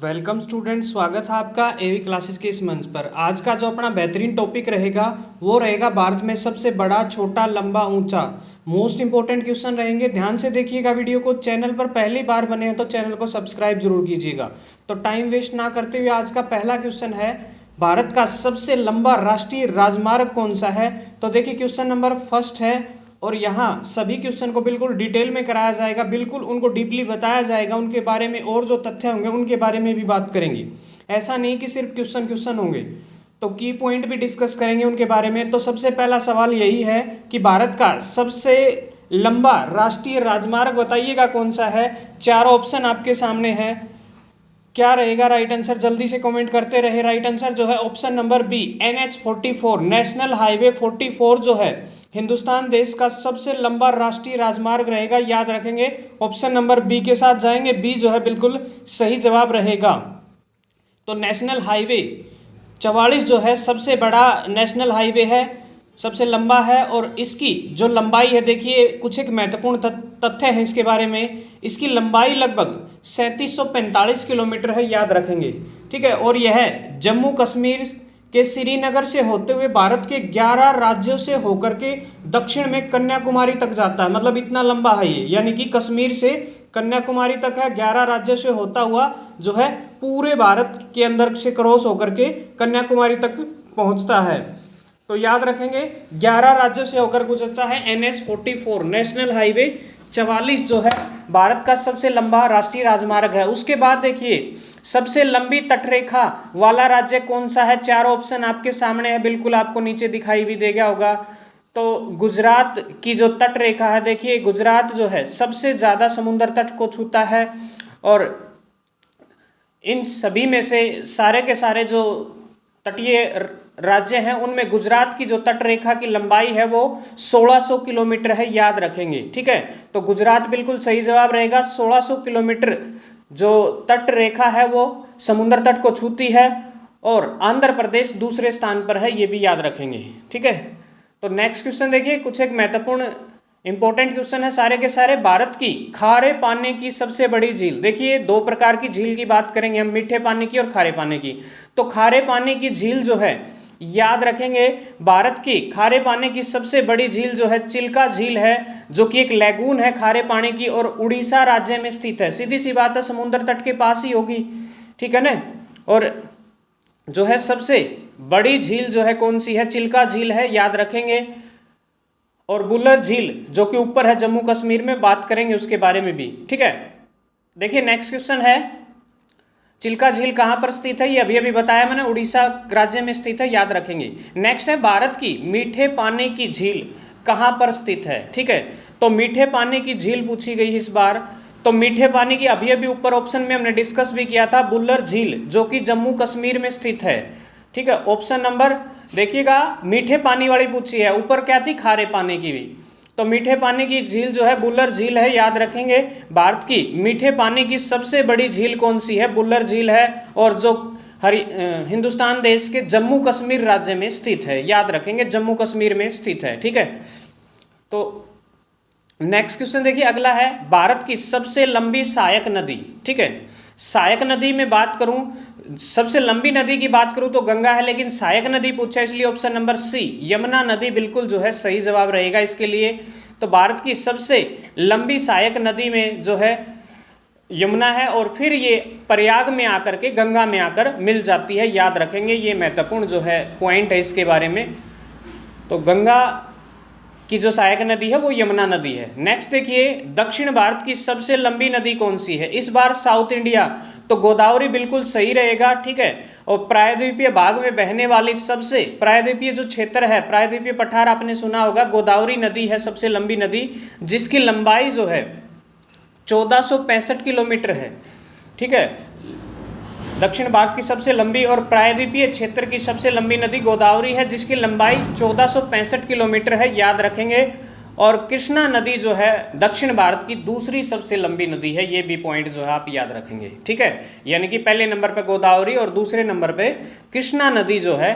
Welcome student, स्वागत है आपका एवी क्लासेस के इस मंच पर। आज का जो अपना बेहतरीन टॉपिक रहेगा वो रहेगा भारत में सबसे बड़ा, छोटा, लंबा, ऊंचा। मोस्ट इंपॉर्टेंट क्वेश्चन रहेंगे, ध्यान से देखिएगा वीडियो को। चैनल पर पहली बार बने हैं तो चैनल को सब्सक्राइब जरूर कीजिएगा। तो टाइम वेस्ट ना करते हुए आज का पहला क्वेश्चन है, भारत का सबसे लंबा राष्ट्रीय राजमार्ग कौन सा है। तो देखिए क्वेश्चन नंबर फर्स्ट है और यहाँ सभी क्वेश्चन को बिल्कुल डिटेल में कराया जाएगा, बिल्कुल उनको डीपली बताया जाएगा, उनके बारे में और जो तथ्य होंगे उनके बारे में भी बात करेंगे। ऐसा नहीं कि सिर्फ क्वेश्चन होंगे, तो की पॉइंट भी डिस्कस करेंगे उनके बारे में। तो सबसे पहला सवाल यही है कि भारत का सबसे लंबा राष्ट्रीय राजमार्ग बताइएगा कौन सा है। चार ऑप्शन आपके सामने है, क्या रहेगा राइट आंसर, जल्दी से कमेंट करते रहे। राइट आंसर जो है option number B, NH44 national highway 44 जो है हिंदुस्तान देश का सबसे लंबा राष्ट्रीय राजमार्ग रहेगा, याद रखेंगे। ऑप्शन नंबर बी के साथ जाएंगे, बी जो है बिल्कुल सही जवाब रहेगा। तो नेशनल हाईवे 44 जो है सबसे बड़ा नेशनल हाईवे है, सबसे लंबा है। और इसकी जो लंबाई है, देखिए कुछ एक महत्वपूर्ण तथ्य है इसके बारे में। इसकी लंबाई लगभग 3745 किलोमीटर है, याद रखेंगे, ठीक है। और यह जम्मू कश्मीर के श्रीनगर से होते हुए भारत के 11 राज्यों से होकर के दक्षिण में कन्याकुमारी तक जाता है। मतलब इतना लंबा है ये, यानी कि कश्मीर से कन्याकुमारी तक है, 11 राज्यों से होता हुआ जो है पूरे भारत के अंदर से क्रॉस होकर के कन्याकुमारी तक पहुंचता है। तो याद रखेंगे 11 राज्यों से होकर गुजरता है। NH44 नेशनल हाईवे 44 जो है भारत का सबसे लंबा राष्ट्रीय राजमार्ग है। उसके बाद देखिए सबसे लंबी तटरेखा वाला राज्य कौन सा है। चार ऑप्शन आपके सामने है, बिल्कुल आपको नीचे दिखाई भी दे गया होगा। तो गुजरात की जो तटरेखा है, देखिए गुजरात जो है सबसे ज्यादा समुद्र तट को छूता है। और इन सभी में से सारे के सारे जो तटीय राज्य हैं उनमें गुजरात की जो तटरेखा की लंबाई है वो 1600 किलोमीटर है, याद रखेंगे, ठीक है। तो गुजरात बिल्कुल सही जवाब रहेगा। 1600 किलोमीटर जो तट रेखा है वो समुद्र तट को छूती है। और आंध्र प्रदेश दूसरे स्थान पर है, ये भी याद रखेंगे, ठीक है। तो नेक्स्ट क्वेश्चन देखिए, कुछ एक महत्वपूर्ण इंपॉर्टेंट क्वेश्चन है सारे के सारे। भारत की खारे पानी की सबसे बड़ी झील, देखिए दो प्रकार की झील की बात करेंगे हम, मीठे पानी की और खारे पानी की। तो खारे पानी की झील जो है, याद रखेंगे, भारत की खारे पानी की सबसे बड़ी झील जो है चिल्का झील है, जो कि एक लैगून है खारे पानी की और उड़ीसा राज्य में स्थित है। सीधी सी बात है, समुद्र तट के पास ही होगी, ठीक है ना। और जो है सबसे बड़ी झील जो है कौन सी है, चिल्का झील है, याद रखेंगे। और बुलर झील जो कि ऊपर है जम्मू कश्मीर में, बात करेंगे उसके बारे में भी, ठीक है। देखिए नेक्स्ट क्वेश्चन है, चिल्का झील कहां पर स्थित है, ये अभी अभी बताया मैंने, उड़ीसा राज्य में स्थित है, याद रखेंगे। नेक्स्ट है, भारत की मीठे पानी की झील कहां पर स्थित है, ठीक है। तो मीठे पानी की झील पूछी गई इस बार। तो मीठे पानी की अभी अभी ऊपर ऑप्शन में हमने डिस्कस भी किया था, बुल्लर झील जो कि जम्मू कश्मीर में स्थित है, ठीक है। ऑप्शन नंबर देखिएगा, मीठे पानी वाली पूछी है, ऊपर क्या थी, खारे पानी की भी। तो मीठे पानी की झील जो है बुल्लर झील है, याद रखेंगे। भारत की मीठे पानी की सबसे बड़ी झील कौन सी है, बुल्लर झील है, और जो हिंदुस्तान देश के जम्मू कश्मीर राज्य में स्थित है, याद रखेंगे, जम्मू कश्मीर में स्थित है, ठीक है। तो नेक्स्ट क्वेश्चन देखिए अगला है, भारत की सबसे लंबी सहायक नदी, ठीक है। सहायक नदी में बात करूं, सबसे लंबी नदी की बात करूं तो गंगा है, लेकिन सहायक नदी पूछा इसलिए ऑप्शन नंबर सी, यमुना नदी बिल्कुल जो है सही जवाब रहेगा इसके लिए। तो भारत की सबसे लंबी सहायक नदी में जो है यमुना है, और फिर ये प्रयाग में आकर के गंगा में आकर मिल जाती है, याद रखेंगे। ये महत्वपूर्ण जो है पॉइंट है इसके बारे में। तो गंगा की जो सहायक नदी है वो यमुना नदी है। नेक्स्ट देखिए, दक्षिण भारत की सबसे लंबी नदी कौन सी है, इस बार साउथ इंडिया, तो गोदावरी बिल्कुल सही रहेगा, ठीक है। और प्रायद्वीपीय भाग में बहने वाली सबसे प्रायद्वीपीय जो क्षेत्र है, प्रायद्वीपीय पठार आपने सुना होगा, गोदावरी नदी है सबसे लंबी नदी, जिसकी लंबाई जो है 1465 किलोमीटर है, ठीक है। दक्षिण भारत की सबसे लंबी और प्रायद्वीपीय क्षेत्र की सबसे लंबी नदी गोदावरी है, जिसकी लंबाई 1465 किलोमीटर है, याद रखेंगे। और कृष्णा नदी जो है दक्षिण भारत की दूसरी सबसे लंबी नदी है, ये भी पॉइंट जो है आप याद रखेंगे, ठीक है। यानी कि पहले नंबर पे गोदावरी और दूसरे नंबर पे कृष्णा नदी जो है,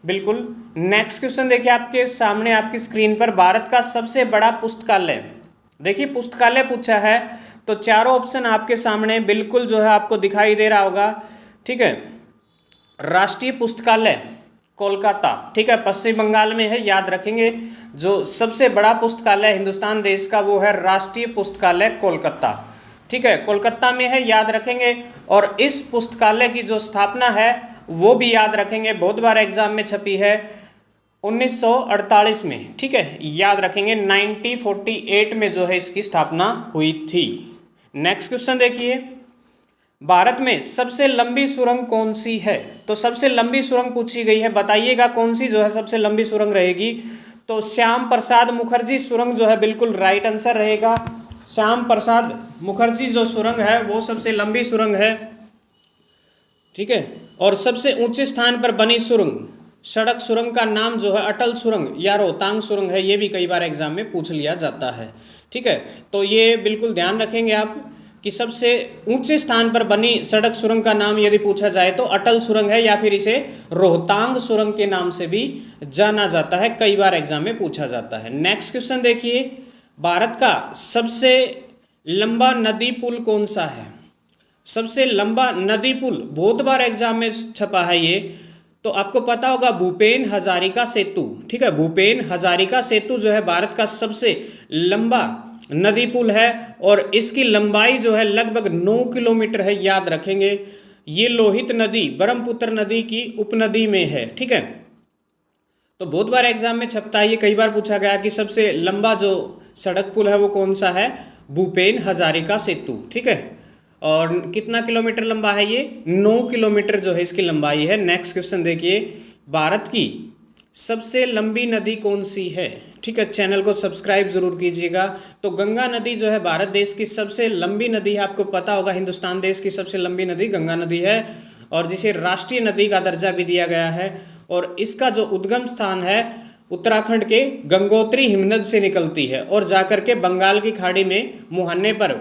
बिल्कुल। नेक्स्ट क्वेश्चन देखिए आपके सामने आपकी स्क्रीन पर, भारत का सबसे बड़ा पुस्तकालय, देखिए पुस्तकालय पूछा है तो चारों ऑप्शन आपके सामने बिल्कुल जो है आपको दिखाई दे रहा होगा। ठीक है, राष्ट्रीय पुस्तकालय कोलकाता, ठीक है, पश्चिम बंगाल में है, याद रखेंगे। जो सबसे बड़ा पुस्तकालय हिंदुस्तान देश का वो है राष्ट्रीय पुस्तकालय कोलकाता, ठीक है, कोलकाता में है, याद रखेंगे। और इस पुस्तकालय की जो स्थापना है वो भी याद रखेंगे, बहुत बार एग्जाम में छपी है, 1948 में, ठीक है, याद रखेंगे 1948 में जो है इसकी स्थापना हुई थी। नेक्स्ट क्वेश्चन देखिए, भारत में सबसे लंबी सुरंग कौन सी है? तो सबसे लंबी सुरंग पूछी गई है, बताइएगा कौन सी जो है सबसे लंबी सुरंग रहेगी। तो श्याम प्रसाद मुखर्जी सुरंग जो है बिल्कुल राइट आंसर रहेगा। श्याम प्रसाद मुखर्जी जो सुरंग है वो सबसे लंबी सुरंग है, ठीक है। और सबसे ऊंचे स्थान पर बनी सुरंग, सड़क सुरंग का नाम जो है अटल सुरंग या रोहतांग सुरंग है, ये भी कई बार एग्जाम में पूछ लिया जाता है, ठीक है। तो ये बिल्कुल ध्यान रखेंगे आप कि सबसे ऊंचे स्थान पर बनी सड़क सुरंग का नाम यदि पूछा जाए तो अटल सुरंग है, या फिर इसे रोहतांग सुरंग के नाम से भी जाना जाता है, कई बार एग्जाम में पूछा जाता है। नेक्स्ट क्वेश्चन देखिए, भारत का सबसे लंबा नदी पुल कौन सा है? सबसे लंबा नदी पुल बहुत बार एग्जाम में छपा है ये, तो आपको पता होगा भूपेन हजारिका सेतु, ठीक है, भूपेन हजारिका सेतु जो है भारत का सबसे लंबा नदी पुल है और इसकी लंबाई जो है लगभग 9 किलोमीटर है, याद रखेंगे। ये लोहित नदी ब्रह्मपुत्र नदी की उपनदी में है, ठीक है। तो बहुत बार एग्जाम में छपता है, ये कई बार पूछा गया कि सबसे लंबा जो सड़क पुल है वो कौन सा है? भूपेन हजारिका सेतु, ठीक है। और कितना किलोमीटर लंबा है ये? 9 किलोमीटर जो है इसकी लंबाई है। नेक्स्ट क्वेश्चन देखिए, भारत की सबसे लंबी नदी कौन सी है? ठीक है, चैनल को सब्सक्राइब जरूर कीजिएगा। तो गंगा नदी जो है भारत देश की सबसे लंबी नदी है, आपको पता होगा हिंदुस्तान देश की सबसे लंबी नदी गंगा नदी है और जिसे राष्ट्रीय नदी का दर्जा भी दिया गया है। और इसका जो उद्गम स्थान है उत्तराखंड के गंगोत्री हिमनद से निकलती है और जाकर के बंगाल की खाड़ी में मुहाने पर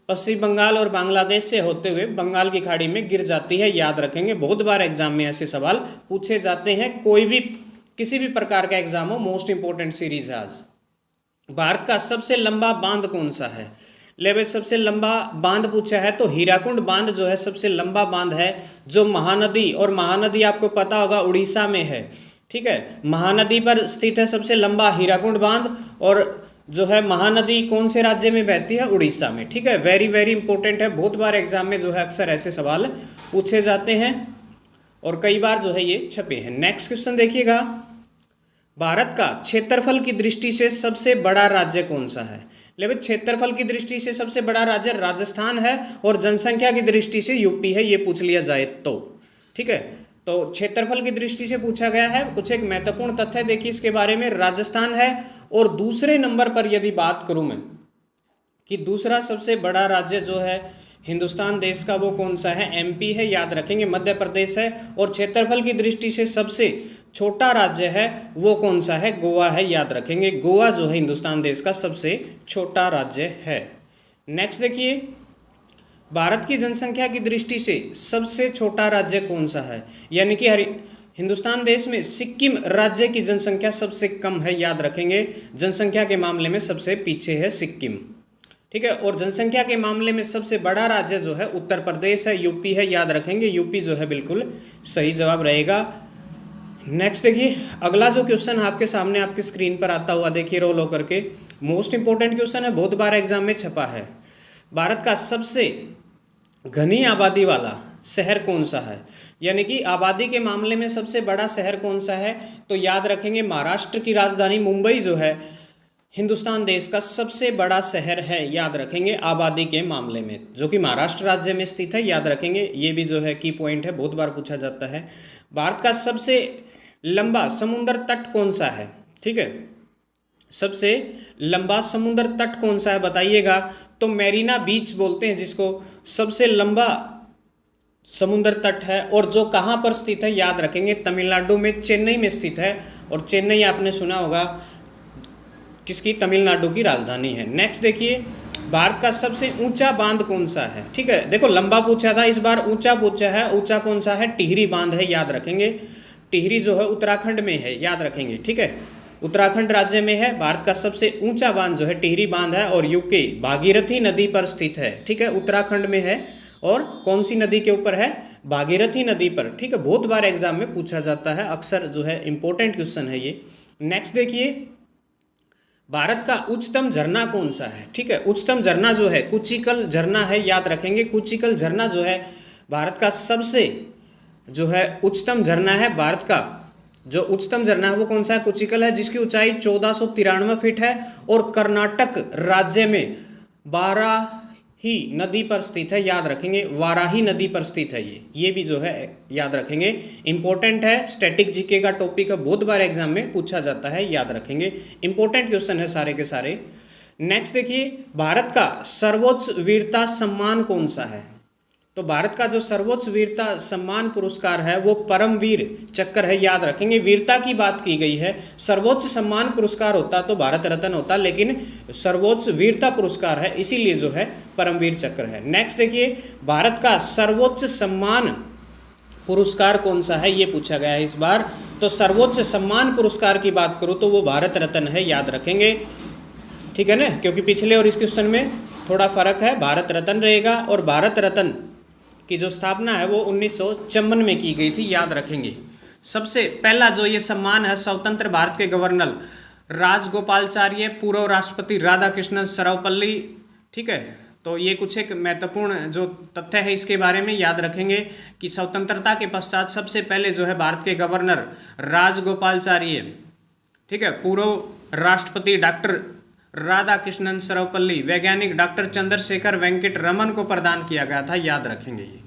पश्चिम बंगाल और बांग्लादेश से होते हुए बंगाल की खाड़ी में गिर जाती है, याद रखेंगे। बहुत बार एग्जाम में ऐसे सवाल पूछे जाते हैं, कोई भी किसी भी प्रकार का एग्जाम हो, मोस्ट इंपोर्टेंट सीरीज है आज। भारत का सबसे लंबा बांध कौन सा है? ले सबसे लंबा बांध पूछा है तो हीराकुंड बांध जो है सबसे लंबा बांध है, जो महानदी, और महानदी आपको पता होगा उड़ीसा में है, ठीक है, महानदी पर स्थित है सबसे लंबा हीराकुंड बांध। और जो है महानदी कौन से राज्य में बहती है? उड़ीसा में, ठीक है। वेरी वेरी इंपॉर्टेंट है, बहुत बार एग्जाम में जो है अक्सर ऐसे सवाल पूछे जाते हैं और कई बार जो है ये छपे हैं। नेक्स्ट क्वेश्चन देखिएगा, भारत का क्षेत्रफल की दृष्टि से सबसे बड़ा राज्य कौन सा है? लेकिन क्षेत्रफल की दृष्टि से सबसे बड़ा राज्य राजस्थान है और जनसंख्या की दृष्टि से यूपी है, ये पूछ लिया जाए तो, ठीक है। तो क्षेत्रफल की दृष्टि से पूछा गया है। कुछ एक महत्वपूर्ण तथ्य देखिए इसके बारे में, राजस्थान है। और दूसरे नंबर पर यदि बात करूं मैं कि दूसरा सबसे बड़ा राज्य जो है हिंदुस्तान देश का वो कौन सा है? एमपी है, याद रखेंगे। मध्य प्रदेश है। और क्षेत्रफल की दृष्टि से सबसे छोटा राज्य है वो कौन सा है? गोवा है, याद रखेंगे। गोवा जो है हिंदुस्तान देश का सबसे छोटा राज्य है। नेक्स्ट देखिए, भारत की जनसंख्या की दृष्टि से सबसे छोटा राज्य कौन सा है? यानी कि हिंदुस्तान देश में सिक्किम राज्य की जनसंख्या सबसे कम है, याद रखेंगे। जनसंख्या के मामले में सबसे पीछे है सिक्किम, ठीक है। और जनसंख्या के मामले में सबसे बड़ा राज्य जो है उत्तर प्रदेश है, यूपी है, याद रखेंगे। यूपी जो है बिल्कुल सही जवाब रहेगा। नेक्स्ट देखिए, अगला जो क्वेश्चन आपके सामने आपकी स्क्रीन पर आता हुआ देखिए रोल होकर के, मोस्ट इंपोर्टेंट क्वेश्चन है, बहुत बार एग्जाम में छपा है। भारत का सबसे घनी आबादी वाला शहर कौन सा है? यानी कि आबादी के मामले में सबसे बड़ा शहर कौन सा है? तो याद रखेंगे महाराष्ट्र की राजधानी मुंबई जो है हिंदुस्तान देश का सबसे बड़ा शहर है, याद रखेंगे। आबादी के मामले में जो कि महाराष्ट्र राज्य में स्थित है, याद रखेंगे। ये भी जो है की पॉइंट है, बहुत बार पूछा जाता है। भारत का सबसे लंबा समुद्र तट कौन सा है? ठीक है, सबसे लंबा समुद्र तट कौन सा है बताइएगा। तो मेरीना बीच बोलते हैं जिसको, सबसे लंबा समुद्र तट है। और जो कहाँ पर स्थित है? याद रखेंगे तमिलनाडु में, चेन्नई में स्थित है। और चेन्नई आपने सुना होगा किसकी? तमिलनाडु की राजधानी है। नेक्स्ट देखिए, भारत का सबसे ऊंचा बांध कौन सा है? ठीक है, देखो लंबा पूछा था, इस बार ऊंचा पूछा है। ऊंचा कौन सा है? टिहरी बांध है, याद रखेंगे। टिहरी जो है उत्तराखंड में है, याद रखेंगे, ठीक है। उत्तराखंड राज्य में है। भारत का सबसे ऊंचा बांध जो है टिहरी बांध है और यूके भागीरथी नदी पर स्थित है। ठीक है, उत्तराखंड में है और कौन सी नदी के ऊपर है? भागीरथी नदी पर। ठीक है, बहुत बार एग्जाम में पूछा जाता है, अक्सर जो है इंपॉर्टेंट क्वेश्चन है ये। नेक्स्ट देखिए, भारत का उच्चतम झरना कौन सा है? ठीक है, उच्चतम झरना जो है कुचिकल झरना है, याद रखेंगे। कुचिकल झरना जो है भारत का सबसे जो है उच्चतम झरना है। भारत का जो उच्चतम झरना है वो कौन सा है? कुचिकल है, जिसकी ऊंचाई 1493 फीट है और कर्नाटक राज्य में वाराही नदी पर स्थित है, याद रखेंगे। वाराही नदी पर स्थित है ये भी जो है याद रखेंगे, इंपॉर्टेंट है। स्टैटिक जीके का टॉपिक है, बहुत बार एग्जाम में पूछा जाता है, याद रखेंगे। इंपॉर्टेंट क्वेश्चन है सारे के सारे। नेक्स्ट देखिए, भारत का सर्वोच्च वीरता सम्मान कौन सा है? तो भारत का जो सर्वोच्च वीरता सम्मान पुरस्कार है वो परमवीर चक्र है, याद रखेंगे। वीरता की बात की गई है, सर्वोच्च सम्मान पुरस्कार होता तो भारत रत्न होता, लेकिन सर्वोच्च वीरता पुरस्कार है, इसीलिए जो है परमवीर चक्र है। नेक्स्ट देखिए, भारत का सर्वोच्च सम्मान पुरस्कार कौन सा है, ये पूछा गया है इस बार। तो सर्वोच्च सम्मान पुरस्कार की बात करूँ तो वो भारत रत्न है, याद रखेंगे। ठीक है ना, क्योंकि पिछले और इस क्वेश्चन में थोड़ा फर्क है, भारत रत्न रहेगा। और भारत रत्न की जो स्थापना है वो 1954 में की गई थी, याद रखेंगे। सबसे पहला जो ये सम्मान है, स्वतंत्र भारत के गवर्नर राजगोपालाचार्य, पूर्व राष्ट्रपति राधाकृष्णन सर्वपल्ली। ठीक है, तो ये कुछ एक महत्वपूर्ण जो तथ्य है इसके बारे में याद रखेंगे कि स्वतंत्रता के पश्चात सबसे पहले जो है भारत के गवर्नर राजगोपालाचार्य, ठीक है, पूर्व राष्ट्रपति डॉक्टर राधाकृष्णन सर्वपल्ली, वैज्ञानिक डॉक्टर चंद्रशेखर वेंकट रमन को प्रदान किया गया था, याद रखेंगे ये।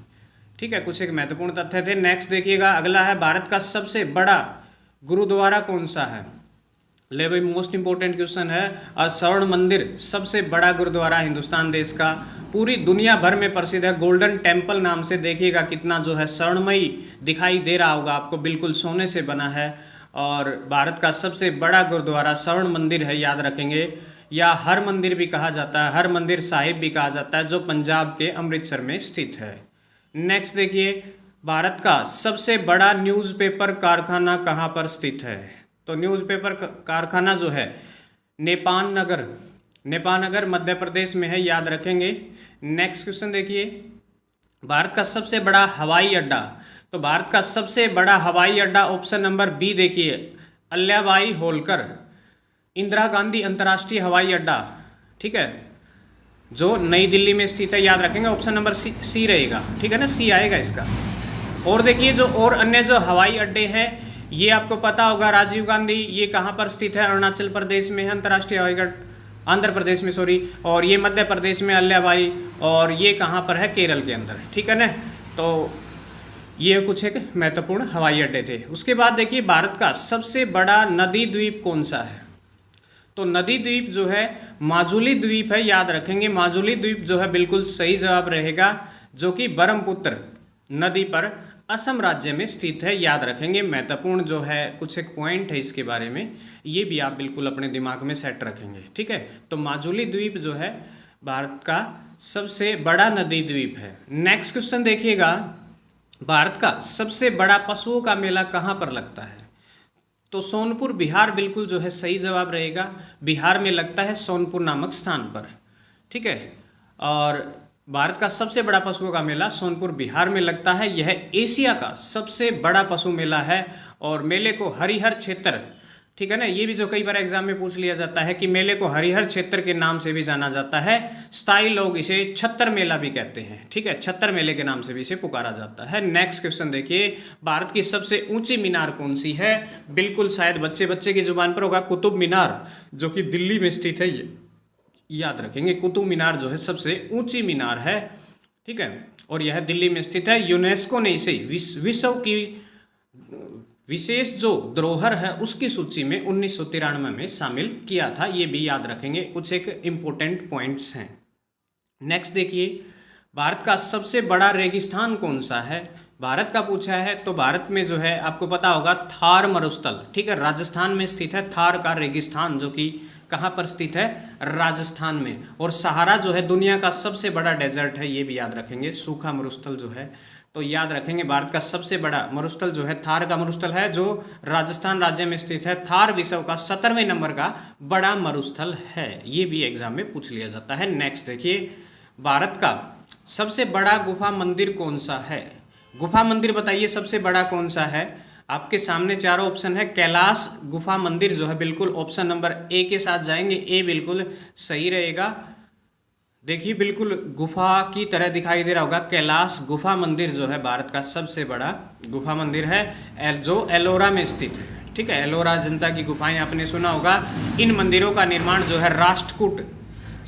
ठीक है, कुछ एक महत्वपूर्ण तथ्य थे। नेक्स्ट देखिएगा, अगला है भारत का सबसे बड़ा गुरुद्वारा कौन सा है? ले भाई, मोस्ट इंपोर्टेंट क्वेश्चन है। और स्वर्ण मंदिर सबसे बड़ा गुरुद्वारा हिंदुस्तान देश का, पूरी दुनिया भर में प्रसिद्ध है, गोल्डन टेम्पल नाम से। देखिएगा कितना जो है स्वर्णमयी दिखाई दे रहा होगा आपको, बिल्कुल सोने से बना है। और भारत का सबसे बड़ा गुरुद्वारा स्वर्ण मंदिर है, याद रखेंगे। या हर मंदिर भी कहा जाता है, हर मंदिर साहिब भी कहा जाता है, जो पंजाब के अमृतसर में स्थित है। नेक्स्ट देखिए, भारत का सबसे बड़ा न्यूज़पेपर कारखाना कहाँ पर स्थित है? तो न्यूज़पेपर कारखाना जो है नेपाल नगर मध्य प्रदेश में है, याद रखेंगे। नेक्स्ट क्वेश्चन देखिए, भारत का सबसे बड़ा हवाई अड्डा। तो भारत का सबसे बड़ा हवाई अड्डा ऑप्शन नंबर बी देखिए, अल्लाबाई होलकर इंदिरा गांधी अंतर्राष्ट्रीय हवाई अड्डा। ठीक है, जो नई दिल्ली में स्थित है, याद रखेंगे। ऑप्शन नंबर सी रहेगा, ठीक है ना, सी आएगा इसका। और देखिए, जो और अन्य जो हवाई अड्डे हैं ये आपको पता होगा। राजीव गांधी, ये कहाँ पर स्थित है? अरुणाचल प्रदेश में है अंतर्राष्ट्रीय हवाई अड्डा, आंध्र प्रदेश में सॉरी। और ये मध्य प्रदेश में अल्लाबाई, और ये कहाँ पर है? केरल के अंदर। ठीक है ना, तो ये कुछ एक महत्वपूर्ण हवाई अड्डे थे। उसके बाद देखिए, भारत का सबसे बड़ा नदी द्वीप कौन सा है? तो नदी द्वीप जो है माजुली द्वीप है, याद रखेंगे। माजुली द्वीप जो है बिल्कुल सही जवाब रहेगा, जो कि ब्रह्मपुत्र नदी पर असम राज्य में स्थित है, याद रखेंगे। महत्वपूर्ण जो है कुछ एक पॉइंट है इसके बारे में, ये भी आप बिल्कुल अपने दिमाग में सेट रखेंगे। ठीक है, तो माजुली द्वीप जो है भारत का सबसे बड़ा नदी द्वीप है। नेक्स्ट क्वेश्चन देखिएगा, भारत का सबसे बड़ा पशुओं का मेला कहाँ पर लगता है? तो सोनपुर बिहार बिल्कुल जो है सही जवाब रहेगा। बिहार में लगता है सोनपुर नामक स्थान पर। ठीक है, और भारत का सबसे बड़ा पशुओं का मेला सोनपुर बिहार में लगता है। यह एशिया का सबसे बड़ा पशु मेला है और मेले को हरिहर क्षेत्र, ठीक है ना, ये भी जो कई बार एग्जाम में पूछ लिया जाता है कि मेले को हरिहर क्षेत्र के नाम से भी जाना जाता है। स्थायी लोग इसे छत्तर मेला भी कहते हैं। ठीक है, छत्तर मेले के नाम से भी इसे पुकारा जाता है। नेक्स्ट क्वेश्चन देखिए, भारत की सबसे ऊंची मीनार कौन सी है? बिल्कुल शायद बच्चे की जुबान पर होगा, कुतुब मीनार, जो कि दिल्ली में स्थित है, ये याद रखेंगे। कुतुब मीनार जो है सबसे ऊंची मीनार है। ठीक है, और यह दिल्ली में स्थित है। यूनेस्को ने इसे विश्व की विशेष जो धरोहर है उसकी सूची में 1993 में शामिल किया था, ये भी याद रखेंगे। कुछ एक इम्पोर्टेंट पॉइंट्स हैं। नेक्स्ट देखिए, भारत का सबसे बड़ा रेगिस्तान कौन सा है? भारत का पूछा है, तो भारत में जो है आपको पता होगा थार मरुस्थल। ठीक है, राजस्थान में स्थित है थार का रेगिस्तान, जो कि कहाँ पर स्थित है? राजस्थान में। और सहारा जो है दुनिया का सबसे बड़ा डेजर्ट है, ये भी याद रखेंगे। सूखा मरुस्थल जो है तो याद रखेंगे भारत का सबसे बड़ा मरुस्थल जो है थार का मरुस्थल है, जो राजस्थान राज्य में स्थित है। थार विश्व का 17वें नंबर का बड़ा मरुस्थल है। ये भी एग्जाम में पूछ लिया जाता है। नेक्स्ट देखिए, भारत का सबसे बड़ा गुफा मंदिर कौन सा है? गुफा मंदिर बताइए सबसे बड़ा कौन सा है? आपके सामने चारों ऑप्शन है। कैलाश गुफा मंदिर जो है बिल्कुल ऑप्शन नंबर ए के साथ जाएंगे। ए बिल्कुल सही रहेगा। देखिए बिल्कुल गुफा की तरह दिखाई दे रहा होगा। कैलाश गुफा मंदिर जो है भारत का सबसे बड़ा गुफा मंदिर है, जो एलोरा में स्थित है। ठीक है, एलोरा जनता की गुफाएं आपने सुना होगा। इन मंदिरों का निर्माण जो है राष्ट्रकूट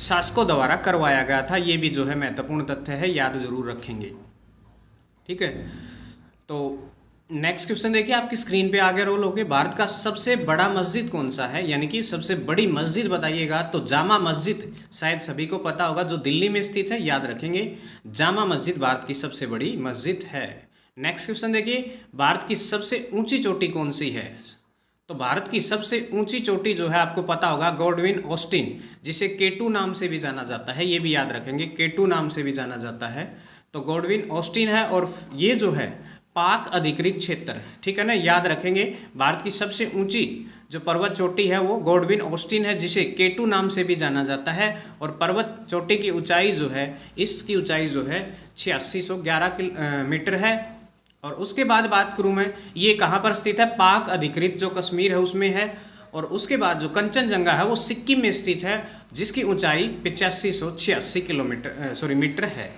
शासकों द्वारा करवाया गया था। ये भी जो है महत्वपूर्ण तथ्य है, याद जरूर रखेंगे। ठीक है, तो नेक्स्ट क्वेश्चन देखिए, आपकी स्क्रीन पे आगे रोल होगे। भारत का सबसे बड़ा मस्जिद कौन सा है, यानी कि सबसे बड़ी मस्जिद बताइएगा। तो जामा मस्जिद शायद सभी को पता होगा, जो दिल्ली में स्थित है, याद रखेंगे। जामा मस्जिद भारत की सबसे बड़ी मस्जिद है। नेक्स्ट क्वेश्चन देखिए, भारत की सबसे ऊंची चोटी कौन सी है? तो भारत की सबसे ऊंची चोटी जो है आपको पता होगा, गॉडविन ऑस्टिन, जिसे केटू नाम से भी जाना जाता है। ये भी याद रखेंगे, केटू नाम से भी जाना जाता है। तो गॉडविन ऑस्टिन है, और ये जो है पाक अधिकृत क्षेत्र, ठीक है ना, याद रखेंगे। भारत की सबसे ऊंची जो पर्वत चोटी है वो गॉडविन ऑस्टिन है, जिसे केटू नाम से भी जाना जाता है। और पर्वत चोटी की ऊंचाई जो है, इसकी ऊंचाई जो है 8611 मीटर है। और उसके बाद बात करूं मैं, ये कहाँ पर स्थित है? पाक अधिकृत जो कश्मीर है उसमें है। और उसके बाद जो कंचनजंगा है वो सिक्किम में स्थित है, जिसकी ऊंचाई 8586 मीटर है।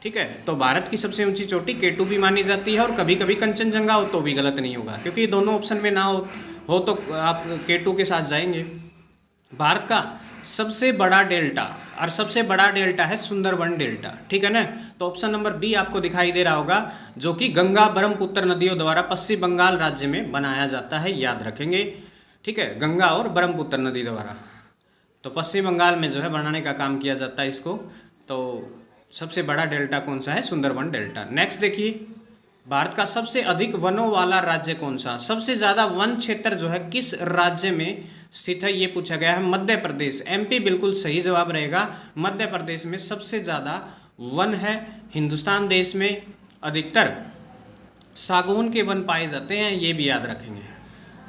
ठीक है, तो भारत की सबसे ऊंची चोटी केटू भी मानी जाती है, और कभी कभी कंचनजंगा हो तो भी गलत नहीं होगा, क्योंकि दोनों ऑप्शन में ना हो तो आप केटू के साथ जाएंगे। भारत का सबसे बड़ा डेल्टा, और सबसे बड़ा डेल्टा है सुंदरबन डेल्टा। ठीक है ना, तो ऑप्शन नंबर बी आपको दिखाई दे रहा होगा, जो कि गंगा ब्रह्मपुत्र नदियों द्वारा पश्चिम बंगाल राज्य में बनाया जाता है, याद रखेंगे। ठीक है, गंगा और ब्रह्मपुत्र नदी द्वारा, तो पश्चिम बंगाल में जो है बनाने का काम किया जाता है इसको। तो सबसे बड़ा डेल्टा कौन सा है? सुंदरबन डेल्टा। नेक्स्ट देखिए, भारत का सबसे अधिक वनों वाला राज्य कौन सा? सबसे ज्यादा वन क्षेत्र जो है किस राज्य में स्थित है, ये पूछा गया है। मध्य प्रदेश, एमपी बिल्कुल सही जवाब रहेगा। मध्य प्रदेश में सबसे ज्यादा वन है। हिंदुस्तान देश में अधिकतर सागौन के वन पाए जाते हैं, ये भी याद रखेंगे।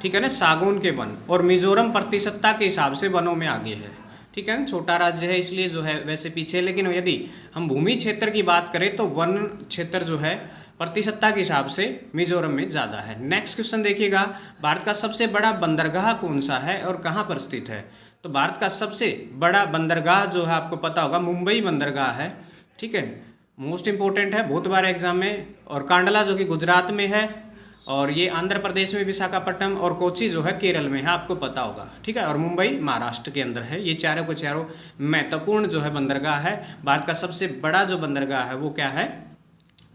ठीक है ना, सागौन के वन। और मिजोरम प्रतिशतता के हिसाब से वनों में आगे है। ठीक है, छोटा राज्य है इसलिए जो है वैसे पीछे, लेकिन यदि हम भूमि क्षेत्र की बात करें तो वन क्षेत्र जो है प्रतिशतता के हिसाब से मिजोरम में ज़्यादा है। नेक्स्ट क्वेश्चन देखिएगा, भारत का सबसे बड़ा बंदरगाह कौन सा है और कहाँ पर स्थित है? तो भारत का सबसे बड़ा बंदरगाह जो है आपको पता होगा, मुंबई बंदरगाह है। ठीक है, मोस्ट इंपॉर्टेंट है, बहुत बार एग्जाम में। और कांडला जो कि गुजरात में है, और ये आंध्र प्रदेश में विशाखापट्टनम, और कोची जो है केरल में है, आपको पता होगा। ठीक है, और मुंबई महाराष्ट्र के अंदर है। ये चारों को चारों महत्वपूर्ण जो है बंदरगाह है। भारत का सबसे बड़ा जो बंदरगाह है वो क्या है?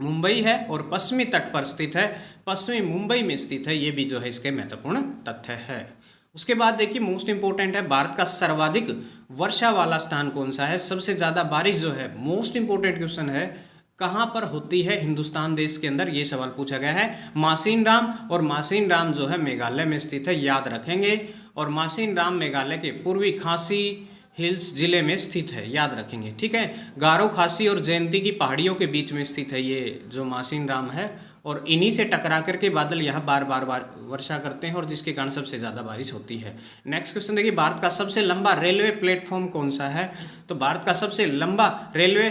मुंबई है, और पश्चिमी तट पर स्थित है, पश्चिमी मुंबई में स्थित है। ये भी जो है इसके महत्वपूर्ण तथ्य है। उसके बाद देखिए मोस्ट इंपोर्टेंट है, भारत का सर्वाधिक वर्षा वाला स्थान कौन सा है? सबसे ज्यादा बारिश जो है, मोस्ट इंपोर्टेंट क्वेश्चन है, कहाँ पर होती है हिंदुस्तान देश के अंदर? ये सवाल पूछा गया है। मासिन राम, और मासिन राम जो है मेघालय में स्थित है, याद रखेंगे। और मासिन राम मेघालय के पूर्वी खासी हिल्स जिले में स्थित है, याद रखेंगे। ठीक है, गारो खासी और जयंती की पहाड़ियों के बीच में स्थित है ये जो मासिन राम है, और इन्हीं से टकरा करके बादल यहाँ बार बार वर्षा करते हैं, और जिसके कारण सबसे ज़्यादा बारिश होती है। नेक्स्ट क्वेश्चन देखिए, भारत का सबसे लंबा रेलवे प्लेटफॉर्म कौन सा है? तो भारत का सबसे लंबा रेलवे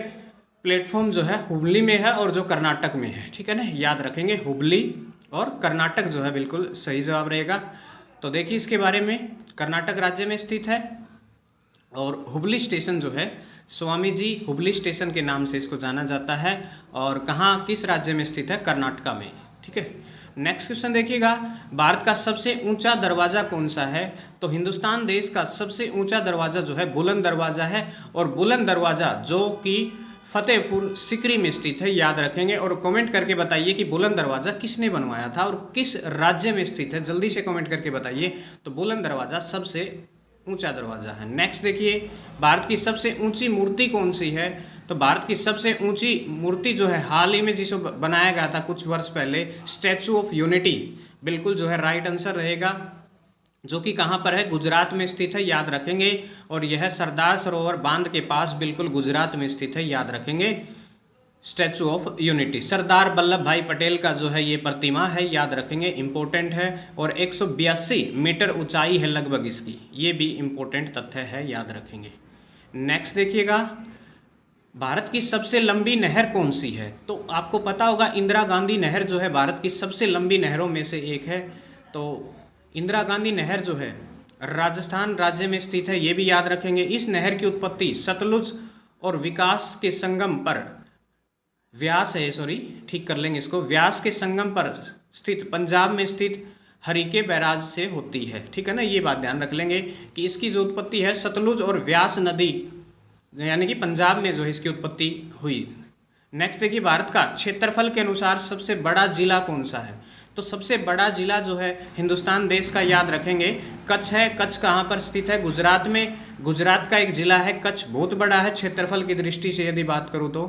प्लेटफॉर्म जो है हुबली में है, और जो कर्नाटक में है। ठीक है ना, याद रखेंगे, हुबली और कर्नाटक जो है बिल्कुल सही जवाब रहेगा। तो देखिए इसके बारे में, कर्नाटक राज्य में स्थित है, और हुबली स्टेशन जो है स्वामी जी हुबली स्टेशन के नाम से इसको जाना जाता है। और कहाँ, किस राज्य में स्थित है? कर्नाटका में। ठीक है, नेक्स्ट क्वेश्चन देखिएगा, भारत का सबसे ऊंचा दरवाजा कौन सा है? तो हिंदुस्तान देश का सबसे ऊंचा दरवाजा जो है बुलंद दरवाजा है, और बुलंद दरवाजा जो कि फतेहपुर सिकरी में स्थित है, याद रखेंगे। और कमेंट करके बताइए कि बुलंद दरवाजा किसने बनवाया था और किस राज्य में स्थित है, जल्दी से कमेंट करके बताइए। तो बुलंद दरवाजा सबसे ऊंचा दरवाजा है। नेक्स्ट देखिए, भारत की सबसे ऊंची मूर्ति कौन सी है? तो भारत की सबसे ऊंची मूर्ति जो है हाल ही में जिसको बनाया गया था कुछ वर्ष पहले, स्टैचू ऑफ यूनिटी, बिल्कुल जो है राइट आंसर रहेगा, जो कि कहाँ पर है? गुजरात में स्थित है, याद रखेंगे। और यह सरदार सरोवर बांध के पास बिल्कुल गुजरात में स्थित है, याद रखेंगे। Statue of unity, Sardar Vallabh भाई पटेल का जो है ये प्रतिमा है, याद रखेंगे, इंपॉर्टेंट है। और 182 मीटर ऊंचाई है लगभग इसकी, ये भी इंपॉर्टेंट तथ्य है, याद रखेंगे। नेक्स्ट देखिएगा, भारत की सबसे लंबी नहर कौन सी है? तो आपको पता होगा इंदिरा गांधी नहर जो है भारत की सबसे लंबी नहरों में से एक है। तो इंदिरा गांधी नहर जो है राजस्थान राज्य में स्थित है, ये भी याद रखेंगे। इस नहर की उत्पत्ति सतलुज और विकास के संगम पर व्यास है, सॉरी ठीक कर लेंगे इसको, व्यास के संगम पर स्थित पंजाब में स्थित हरिके बैराज से होती है, ठीक है ना। ये बात ध्यान रख लेंगे कि इसकी जो उत्पत्ति है सतलुज और व्यास नदी यानी कि पंजाब में जो है इसकी उत्पत्ति हुई। नेक्स्ट देखिए, भारत का क्षेत्रफल के अनुसार सबसे बड़ा जिला कौन सा है? तो सबसे बड़ा जिला जो है हिंदुस्तान देश का, याद रखेंगे, कच्छ है। कच्छ कहाँ पर स्थित है? गुजरात में। गुजरात का एक जिला है कच्छ, बहुत बड़ा है क्षेत्रफल की दृष्टि से यदि बात करूँ तो।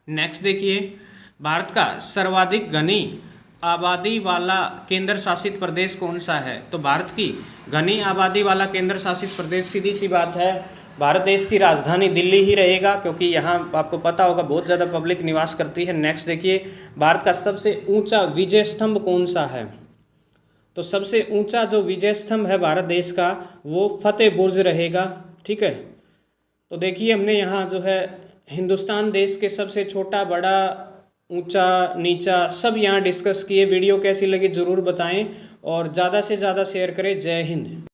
नेक्स्ट देखिए, भारत का सर्वाधिक घनी आबादी वाला केंद्र शासित प्रदेश कौन सा है? तो भारत की घनी आबादी वाला केंद्र शासित प्रदेश, सीधी सी बात है, भारत देश की राजधानी दिल्ली ही रहेगा, क्योंकि यहाँ आपको पता होगा बहुत ज़्यादा पब्लिक निवास करती है। नेक्स्ट देखिए, भारत का सबसे ऊंचा विजय स्तंभ कौन सा है? तो सबसे ऊंचा जो विजय स्तंभ है भारत देश का वो फतेह बुर्ज रहेगा, ठीक है। तो देखिए हमने यहाँ जो है हिंदुस्तान देश के सबसे छोटा, बड़ा, ऊंचा, नीचा सब यहाँ डिस्कस किए। वीडियो कैसी लगी ज़रूर बताएं और ज़्यादा से ज़्यादा शेयर करें। जय हिंद।